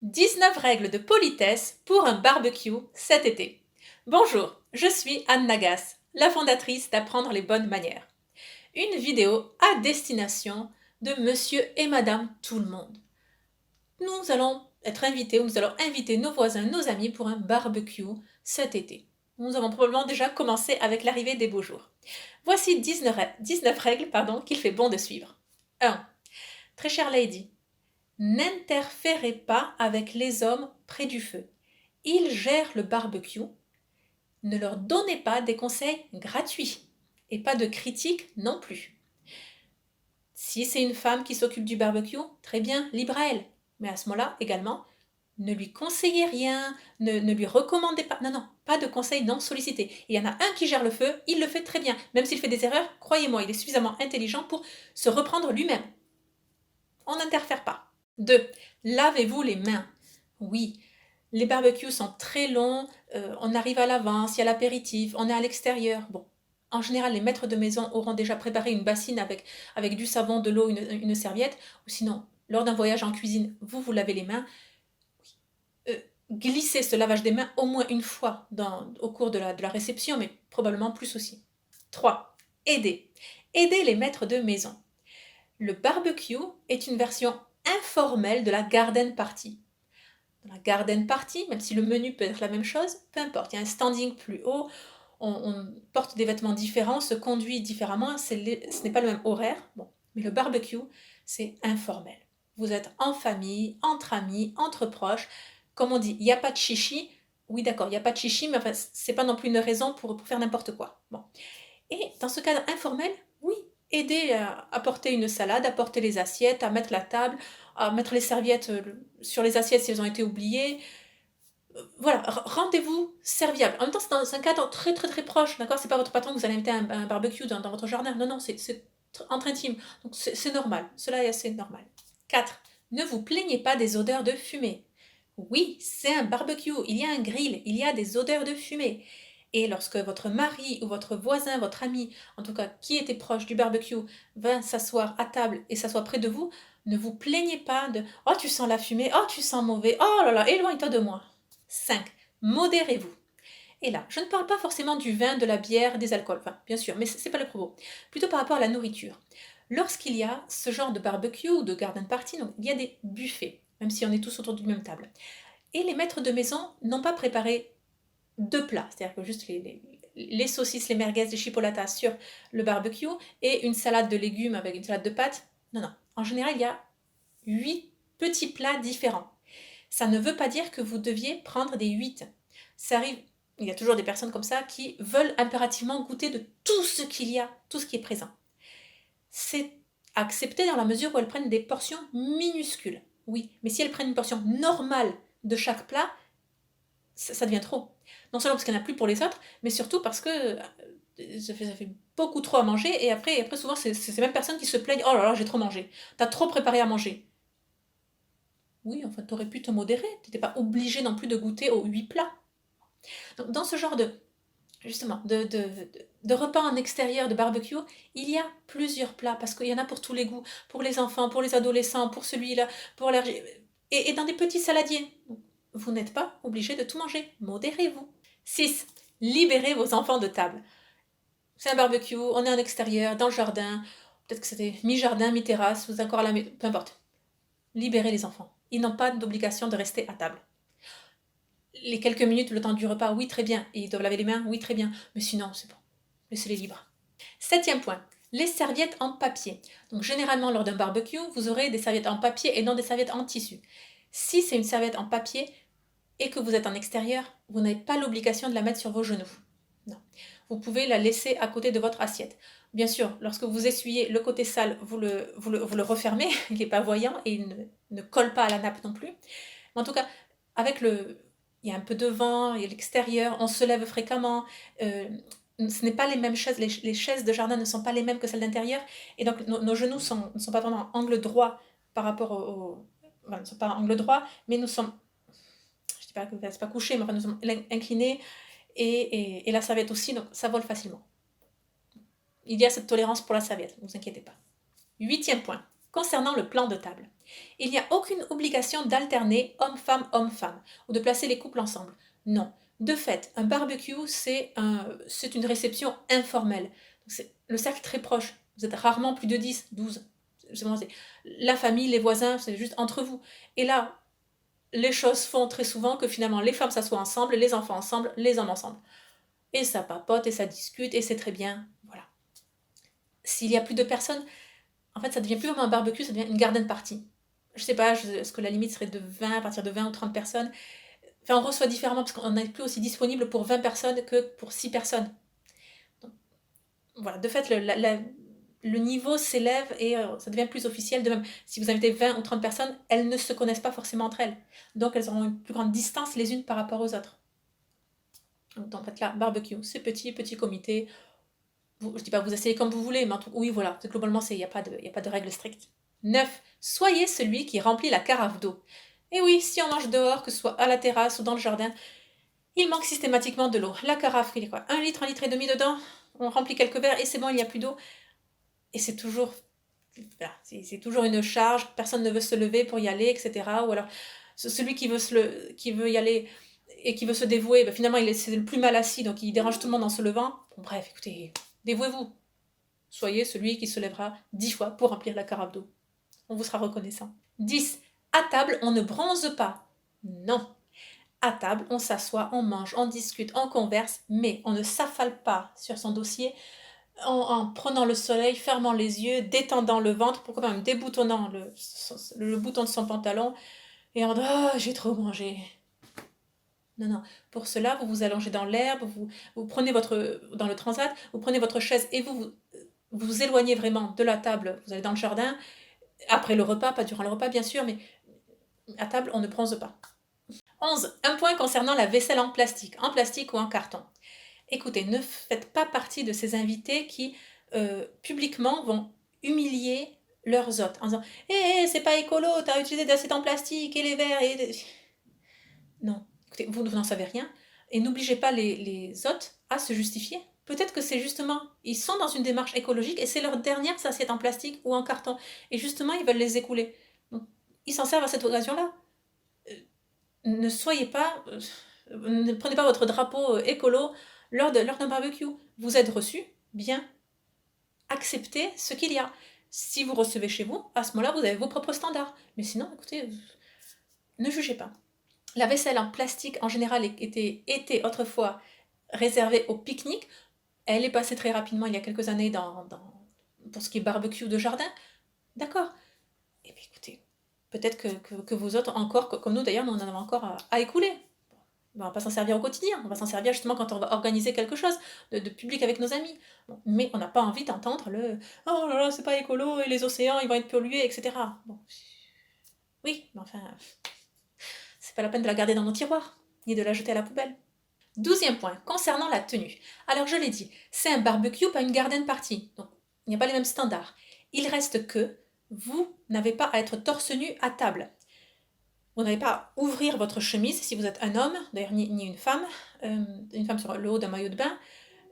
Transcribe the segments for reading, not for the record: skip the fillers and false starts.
19 règles de politesse pour un barbecue cet été. Bonjour, je suis Anne Nagas, la fondatrice d'Apprendre les bonnes manières. Une vidéo à destination de monsieur et madame tout le monde. Nous allons être invités, ou nous allons inviter nos voisins, nos amis pour un barbecue cet été. Nous avons probablement déjà commencé avec l'arrivée des beaux jours. Voici 19 règles qu'il fait bon de suivre. 1. Très chère lady, n'interférez pas avec les hommes près du feu. Ils gèrent le barbecue. Ne leur donnez pas des conseils gratuits et pas de critiques non plus. Si c'est une femme qui s'occupe du barbecue, très bien, libre à elle. Mais à ce moment-là, également, ne lui conseillez rien, ne lui recommandez pas. Non, non, pas de conseils non sollicités. Il y en a un qui gère le feu, il le fait très bien. Même s'il fait des erreurs, croyez-moi, il est suffisamment intelligent pour se reprendre lui-même. On n'interfère pas. 2. Lavez-vous les mains. Oui, les barbecues sont très longs, on arrive à l'avance, il y a l'apéritif, on est à l'extérieur. Bon, en général, les maîtres de maison auront déjà préparé une bassine avec du savon, de l'eau, une serviette. Ou sinon, lors d'un voyage en cuisine, vous lavez les mains. Glissez ce lavage des mains au moins une fois au cours de la réception, mais probablement plus aussi. 3. Aidez. Aidez les maîtres de maison. Le barbecue est une version informelle de la garden party. Dans la garden party, même si le menu peut être la même chose, peu importe, il y a un standing plus haut, on porte des vêtements différents, se conduit différemment, ce n'est pas le même horaire, bon. Mais le barbecue, c'est informel. Vous êtes en famille, entre amis, entre proches. Comme on dit, il n'y a pas de chichi. Oui, d'accord, il n'y a pas de chichi, mais enfin, c'est pas non plus une raison pour faire n'importe quoi. Bon. Et dans ce cadre informel, oui, aider à apporter une salade, à porter les assiettes, à mettre la table, à mettre les serviettes sur les assiettes si elles ont été oubliées. Voilà, rendez-vous serviable. En même temps, c'est dans un cadre très très très proche, d'accord? C'est pas votre patron que vous allez inviter à un barbecue dans votre jardin. Non, non, c'est entre intime. Donc c'est normal. Cela est assez normal. 4. Ne vous plaignez pas des odeurs de fumée. Oui, c'est un barbecue, il y a un grill, il y a des odeurs de fumée. Et lorsque votre mari ou votre voisin, votre ami, en tout cas qui était proche du barbecue, vint s'asseoir à table et s'assoit près de vous, ne vous plaignez pas de « Oh, tu sens la fumée, oh, tu sens mauvais, oh là là, éloigne-toi de moi ». 5. Modérez-vous. Et là, je ne parle pas forcément du vin, de la bière, des alcools, enfin, bien sûr, mais ce n'est pas le propos. Plutôt par rapport à la nourriture. Lorsqu'il y a ce genre de barbecue ou de garden party, donc, il y a des buffets, même si on est tous autour d'une même table. Et les maîtres de maison n'ont pas préparé deux plats, c'est-à-dire que juste les saucisses, les merguez, les chipolatas sur le barbecue et une salade de légumes avec une salade de pâtes. Non, non. En général, il y a 8 petits plats différents. Ça ne veut pas dire que vous deviez prendre des 8. Ça arrive, il y a toujours des personnes comme ça qui veulent impérativement goûter de tout ce qu'il y a, tout ce qui est présent. C'est accepté dans la mesure où elles prennent des portions minuscules. Oui, mais si elles prennent une portion normale de chaque plat, ça devient trop. Non seulement parce qu'il n'y en a plus pour les autres, mais surtout parce que ça fait beaucoup trop à manger, et après souvent, c'est ces mêmes personnes qui se plaignent « Oh là là, j'ai trop mangé. T'as trop préparé à manger. » Oui, enfin, t'aurais pu te modérer. T'étais pas obligé non plus de goûter aux 8 plats. Donc, dans ce genre justement, de repas en extérieur, de barbecue, il y a plusieurs plats, parce qu'il y en a pour tous les goûts, pour les enfants, pour les adolescents, pour celui-là, pour l'allergie, et dans des petits saladiers. Vous n'êtes pas obligé de tout manger, modérez-vous. 6. Libérez vos enfants de table. C'est un barbecue, on est en extérieur, dans le jardin, peut-être que c'était mi-jardin, mi-terrasse, vous êtes encore à la maison, peu importe. Libérez les enfants. Ils n'ont pas d'obligation de rester à table. Les quelques minutes, le temps du repas, oui, très bien. Et ils doivent laver les mains, oui, très bien. Mais sinon, c'est bon. Laissez-les libres. 7e point, les serviettes en papier. Donc généralement, lors d'un barbecue, vous aurez des serviettes en papier et non des serviettes en tissu. Si c'est une serviette en papier et que vous êtes en extérieur, vous n'avez pas l'obligation de la mettre sur vos genoux. Non. Vous pouvez la laisser à côté de votre assiette. Bien sûr, lorsque vous essuyez le côté sale, vous le refermez, il n'est pas voyant et il ne colle pas à la nappe non plus. Mais en tout cas, avec il y a un peu de vent, il y a l'extérieur, on se lève fréquemment, ce n'est pas les mêmes chaises, les chaises de jardin ne sont pas les mêmes que celles d'intérieur, et donc nos genoux ne sont pas vraiment en angle droit par rapport enfin, ne sont pas en angle droit, mais nous sommes, je ne dis pas que c'est pas couché, mais enfin, nous sommes inclinés, et la serviette aussi, donc ça vole facilement. Il y a cette tolérance pour la serviette, ne vous inquiétez pas. 8e point, concernant le plan de table. Il n'y a aucune obligation d'alterner homme-femme, ou de placer les couples ensemble. Non. De fait, un barbecue, c'est une réception informelle. C'est le cercle très proche. Vous êtes rarement plus de 10, 12. C'est la famille, les voisins, c'est juste entre vous. Et là, les choses font très souvent que finalement les femmes s'assoient ensemble, les enfants ensemble, les hommes ensemble. Et ça papote et ça discute et c'est très bien. Voilà. S'il y a plus de personnes, en fait, ça devient plus vraiment un barbecue, ça devient une garden party. Je sais pas, est-ce que la limite serait de 20, à partir de 20 ou 30 personnes. Enfin, on reçoit différemment parce qu'on n'est plus aussi disponible pour 20 personnes que pour 6 personnes. Donc, voilà, de fait, le niveau s'élève et ça devient plus officiel. De même, si vous invitez 20 ou 30 personnes, elles ne se connaissent pas forcément entre elles. Donc, elles auront une plus grande distance les unes par rapport aux autres. Donc, en fait, là, barbecue, c'est petit comité. Je dis pas vous essayez comme vous voulez, mais en tout, oui, voilà, globalement, il n'y a pas de règle stricte. 9. Soyez celui qui remplit la carafe d'eau. Et oui, si on mange dehors, que ce soit à la terrasse ou dans le jardin, il manque systématiquement de l'eau. La carafe, il est quoi 1 litre, 1 litre et demi dedans. On remplit quelques verres et c'est bon, il n'y a plus d'eau. Et c'est toujours, voilà, c'est toujours une charge, personne ne veut se lever pour y aller, etc. Ou alors, celui qui veut y aller et qui veut se dévouer, ben finalement, c'est le plus mal assis, donc il dérange tout le monde en se levant. Bon, bref, écoutez, dévouez-vous. Soyez celui qui se lèvera 10 fois pour remplir la carafe d'eau. On vous sera reconnaissant. 10. À table, on ne bronze pas. Non. À table, on s'assoit, on mange, on discute, on converse, mais on ne s'affale pas sur son dossier en prenant le soleil, fermant les yeux, détendant le ventre, pourquoi même déboutonnant le bouton de son pantalon et en disant « Oh, j'ai trop mangé ». Non, non. Pour cela, vous vous allongez dans l'herbe, vous prenez dans le transat, vous prenez votre chaise et vous éloignez vraiment de la table, vous allez dans le jardin, après le repas, pas durant le repas bien sûr, mais à table, on ne bronze pas. 11. Un point concernant la vaisselle en plastique ou en carton. Écoutez, ne faites pas partie de ces invités qui, publiquement, vont humilier leurs hôtes en disant « Hé, c'est pas écolo, t'as utilisé des assiettes en plastique et les verres et... » Non, écoutez, vous n'en savez rien et n'obligez pas les hôtes à se justifier. Peut-être que c'est justement, ils sont dans une démarche écologique et c'est leur dernière assiette en plastique ou en carton. Et justement, ils veulent les écouler. Donc, ils s'en servent à cette occasion-là. Ne soyez pas... ne prenez pas votre drapeau écolo lors d'un barbecue. Vous êtes reçu, bien. Acceptez ce qu'il y a. Si vous recevez chez vous, à ce moment-là, vous avez vos propres standards. Mais sinon, écoutez, ne jugez pas. La vaisselle en plastique, en général, était autrefois réservée au pique-nique. Elle est passée très rapidement, il y a quelques années, pour ce qui est barbecue de jardin. D'accord. Et puis écoutez, peut-être que vous autres, encore, comme nous d'ailleurs, nous en avons encore à écouler. On va pas s'en servir au quotidien, on va s'en servir justement quand on va organiser quelque chose de public avec nos amis. Bon, mais on n'a pas envie d'entendre le « Oh là là, c'est pas écolo et les océans, ils vont être pollués, etc. » Bon. Oui, mais enfin, c'est pas la peine de la garder dans nos tiroirs, ni de la jeter à la poubelle. 12e point, concernant la tenue. Alors je l'ai dit, c'est un barbecue, pas une garden party. Donc, il n'y a pas les mêmes standards. Il reste que vous n'avez pas à être torse nu à table. Vous n'avez pas à ouvrir votre chemise si vous êtes un homme, d'ailleurs ni une femme sur le haut d'un maillot de bain.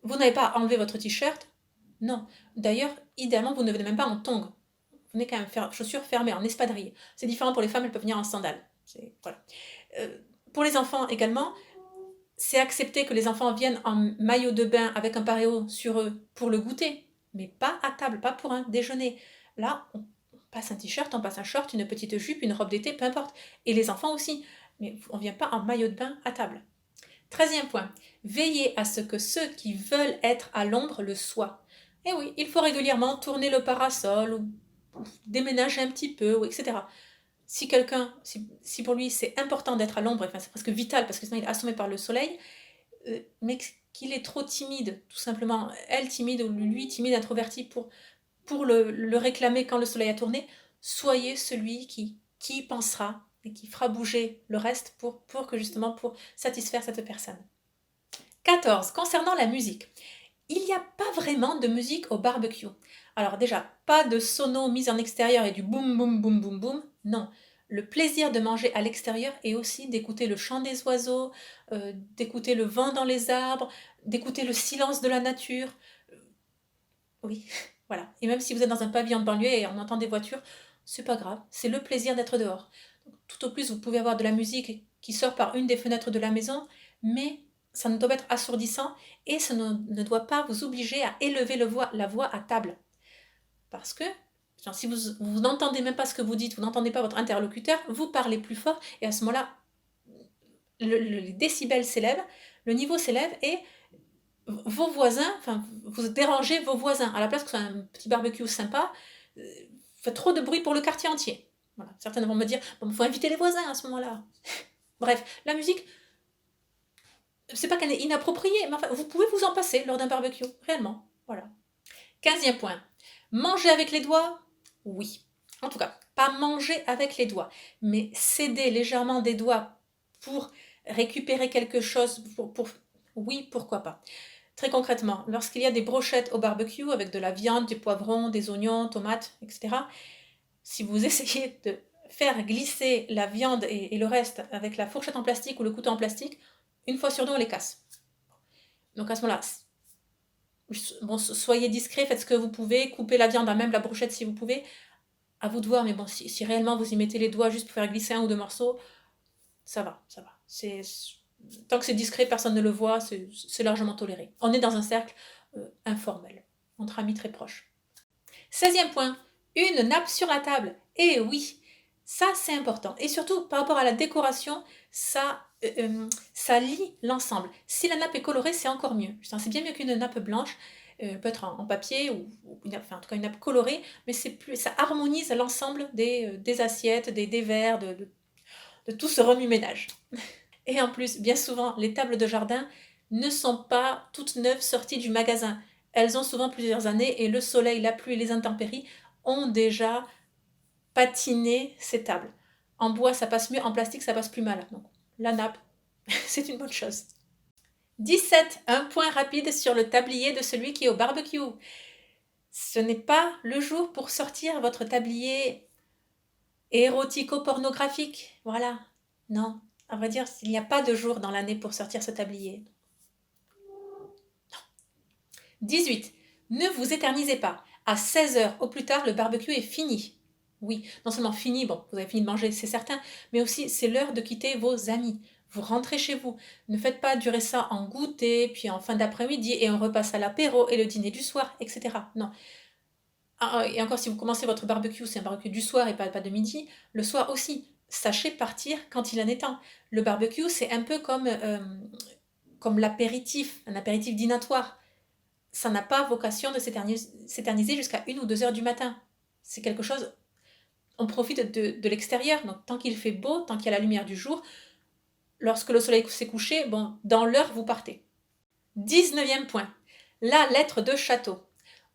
Vous n'avez pas à enlever votre t-shirt. Non. D'ailleurs, idéalement, vous ne venez même pas en tongs. Vous venez quand même faire chaussures fermées, en espadrille. C'est différent pour les femmes, elles peuvent venir en sandales. Voilà. Pour les enfants également, c'est accepté que les enfants viennent en maillot de bain avec un paréo sur eux pour le goûter, mais pas à table, pas pour un déjeuner. Là, on passe un t-shirt, on passe un short, une petite jupe, une robe d'été, peu importe. Et les enfants aussi. Mais on ne vient pas en maillot de bain à table. 13e point. Veillez à ce que ceux qui veulent être à l'ombre le soient. Et oui, il faut régulièrement tourner le parasol ou déménager un petit peu, etc. Si pour lui c'est important d'être à l'ombre, enfin c'est presque vital parce que sinon il est assommé par le soleil, mais qu'il est trop timide, tout simplement, elle timide ou lui timide, introverti pour le réclamer quand le soleil a tourné, soyez celui qui pensera et qui fera bouger le reste pour satisfaire cette personne. 14. Concernant la musique. Il n'y a pas vraiment de musique au barbecue. Alors déjà, pas de sono mise en extérieur et du boum boum boum boum boum, non. Le plaisir de manger à l'extérieur est aussi d'écouter le chant des oiseaux, d'écouter le vent dans les arbres, d'écouter le silence de la nature. Oui, Voilà. Et même si vous êtes dans un pavillon de banlieue et on entend des voitures, c'est pas grave, c'est le plaisir d'être dehors. Tout au plus, vous pouvez avoir de la musique qui sort par une des fenêtres de la maison, mais ça ne doit pas être assourdissant et ça ne doit pas vous obliger à élever la voix à table. Parce que genre, si vous n'entendez même pas ce que vous dites, vous n'entendez pas votre interlocuteur, vous parlez plus fort et à ce moment-là, les décibels s'élèvent, le niveau s'élève et vos voisins, enfin, vous dérangez vos voisins. À la place que ce soit un petit barbecue sympa, faites trop de bruit pour le quartier entier. Voilà. Certains vont me dire, bon, il faut inviter les voisins à ce moment-là. Bref, la musique, c'est pas qu'elle est inappropriée, mais enfin, vous pouvez vous en passer lors d'un barbecue, réellement. Voilà. 15e point. Manger avec les doigts, oui. En tout cas, pas manger avec les doigts, mais céder légèrement des doigts pour récupérer quelque chose, oui, pourquoi pas. Très concrètement, lorsqu'il y a des brochettes au barbecue avec de la viande, des poivrons, des oignons, tomates, etc., si vous essayez de faire glisser la viande et le reste avec la fourchette en plastique ou le couteau en plastique, une fois sur deux, on les casse. Donc à ce moment-là, bon, soyez discret, faites ce que vous pouvez, coupez la viande à même la brochette si vous pouvez, à vous de voir, mais bon, si réellement vous y mettez les doigts juste pour faire glisser un ou deux morceaux, ça va, ça va. Tant que c'est discret, personne ne le voit, c'est largement toléré. On est dans un cercle informel, entre amis très proches. 16e point, une nappe sur la table. Et oui, ça c'est important. Et surtout, par rapport à la décoration, ça lie l'ensemble. Si la nappe est colorée, c'est encore mieux. C'est bien mieux qu'une nappe blanche. Peut être en papier ou enfin, en tout cas une nappe colorée, mais ça harmonise l'ensemble des assiettes, des verres, de tout ce remue-ménage. Et en plus, bien souvent, les tables de jardin ne sont pas toutes neuves sorties du magasin. Elles ont souvent plusieurs années et le soleil, la pluie et les intempéries ont déjà patiné ces tables. En bois, ça passe mieux, en plastique, ça passe plus mal. Donc, la nappe, c'est une bonne chose. 17. Un point rapide sur le tablier de celui qui est au barbecue. Ce n'est pas le jour pour sortir votre tablier érotico-pornographique. Voilà. Non. À vrai dire, il n'y a pas de jour dans l'année pour sortir ce tablier. Non. 18. Ne vous éternisez pas. À 16h au plus tard, le barbecue est fini. Oui, non seulement fini, bon, vous avez fini de manger, c'est certain, mais aussi c'est l'heure de quitter vos amis. Vous rentrez chez vous. Ne faites pas durer ça en goûter, puis en fin d'après-midi, et on repasse à l'apéro et le dîner du soir, etc. Non. Et encore, si vous commencez votre barbecue, c'est un barbecue du soir et pas de midi, le soir aussi. Sachez partir quand il en est temps. Le barbecue, c'est un peu comme l'apéritif, un apéritif dînatoire. Ça n'a pas vocation de s'éterniser jusqu'à 1 ou 2 heures du matin. C'est quelque chose, on profite de l'extérieur, donc tant qu'il fait beau, tant qu'il y a la lumière du jour, lorsque le soleil s'est couché, bon, dans l'heure, vous partez. 19e point, la lettre de château,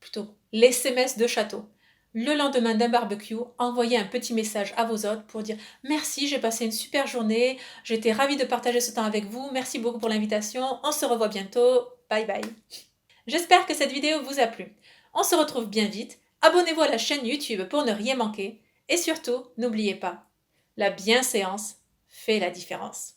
plutôt l'SMS de château. Le lendemain d'un barbecue, envoyez un petit message à vos hôtes pour dire « Merci, j'ai passé une super journée, j'étais ravie de partager ce temps avec vous, merci beaucoup pour l'invitation, on se revoit bientôt, bye bye ». J'espère que cette vidéo vous a plu. On se retrouve bien vite, abonnez-vous à la chaîne YouTube pour ne rien manquer, et surtout, n'oubliez pas, la bienséance fait la différence.